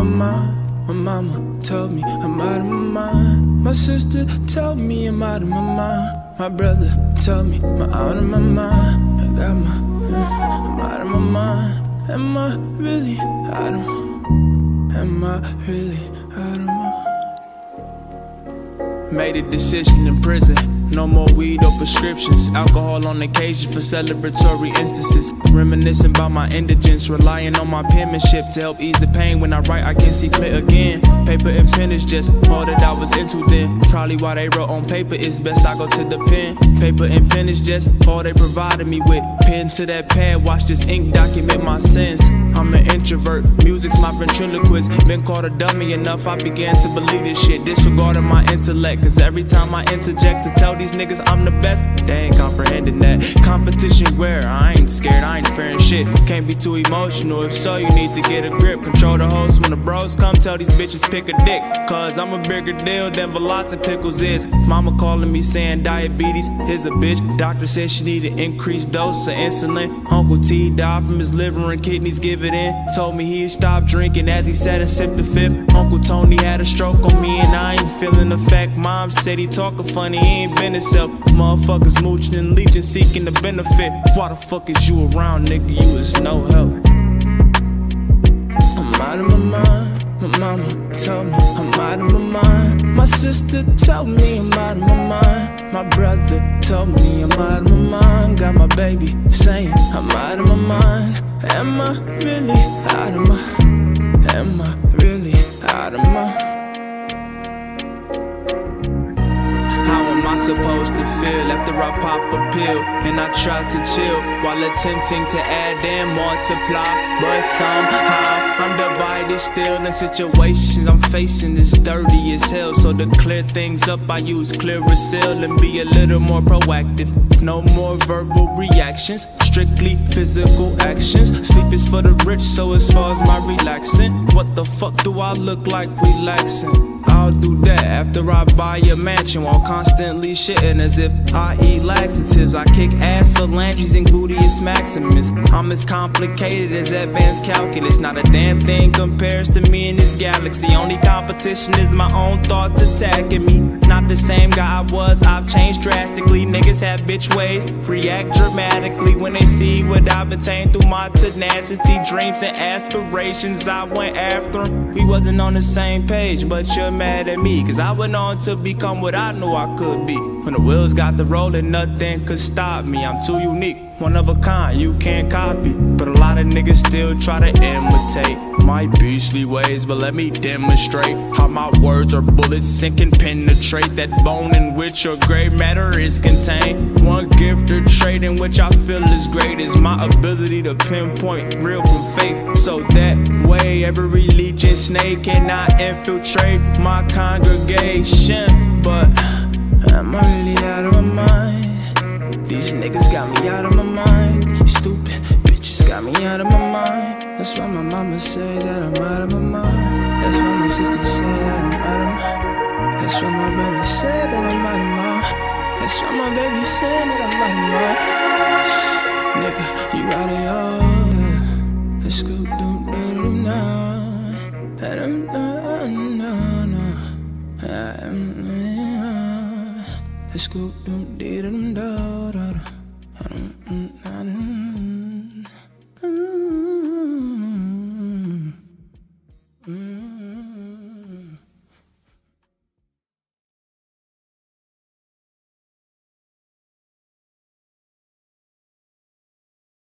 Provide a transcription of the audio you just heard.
my mind. My mama told me I'm out of my mind. My sister told me I'm out of my mind. My brother told me I'm out of my mind. I'm out of my mind. Am I really out of my? Made a decision in prison. No more weed or prescriptions. Alcohol on occasion for celebratory instances. Reminiscing about my indigence. Relying on my penmanship to help ease the pain. When I write I can't see clear again. Paper and pen is just all that I was into then. Probably why they wrote on paper, it's best I go to the pen. Paper and pen is just all they provided me with. Pen to that pad, watch this ink document my sins. I'm an introvert, music's my ventriloquist. Been called a dummy enough, I began to believe this shit. Disregarding my intellect, cause every time I interject to tell these niggas I'm the best, they ain't comprehending that. Competition where I ain't scared, I ain't fearing shit. Can't be too emotional, if so you need to get a grip. Control the host when the bros come, tell these bitches pick a dick. Cause I'm a bigger deal than Velocity Pickles is. Mama calling me saying diabetes is a bitch. Doctor said she need an increased dose of insulin. Uncle T died from his liver and kidneys, give it in. Told me he'd stop drinking as he sat and sipped the fifth. Uncle Tony had a stroke on me and I ain't feeling the fact. Mom said he talkin' funny, he ain't been himself. Motherfuckers mooching and leeching, seeking the benefit. Why the fuck is you around, nigga? You is no help. I'm out of my mind. My mama told me I'm out of my mind. My sister told me I'm out of my mind. My brother told me I'm out of my mind. Got my baby saying I'm out of my mind. Am I really out of my? Am I really out of my? How am I supposed to feel after I pop a pill and I try to chill while attempting to add and multiply? But somehow I'm divided still, in situations I'm facing is dirty as hell. So to clear things up I use Clearasil and be a little more proactive. No more verbal reactions, strictly physical actions. Sleep is for the rich, so as far as my relaxing, what the fuck do I look like relaxing? I'll do that after I buy a mansion while constantly shitting as if I eat laxatives. I kick ass phalanges and gluteus maximus. I'm as complicated as advanced calculus. Not a damn thing compares to me in this galaxy. Only competition is my own thoughts attacking me. Not the same guy I was, I've changed drastically. Niggas have bitch ways, react dramatically when they see what I've attained through my tenacity. Dreams and aspirations, I went after them. We wasn't on the same page, but you're mad at me, cause I went on to become what I knew I could be. When the wheels got the rolling, nothing could stop me. I'm too unique, one of a kind, you can't copy. But a lot of niggas still try to imitate my beastly ways, but let me demonstrate how my words are bullets and can penetrate that bone in which your gray matter is contained. One gift or trait in which I feel is great is my ability to pinpoint real from fake. So that way every leech and snake cannot infiltrate my congregation. But am I really out of my mind? These niggas got me out of my mind. These stupid bitches got me out of my mind. That's why my mama say that I'm out of my mind. That's why my sister say that I'm out of my. That's why my brother said that I'm out of my. That's why my baby said that I'm out of my. Nigga, you out of your. Let's go do better now. Let's go do better.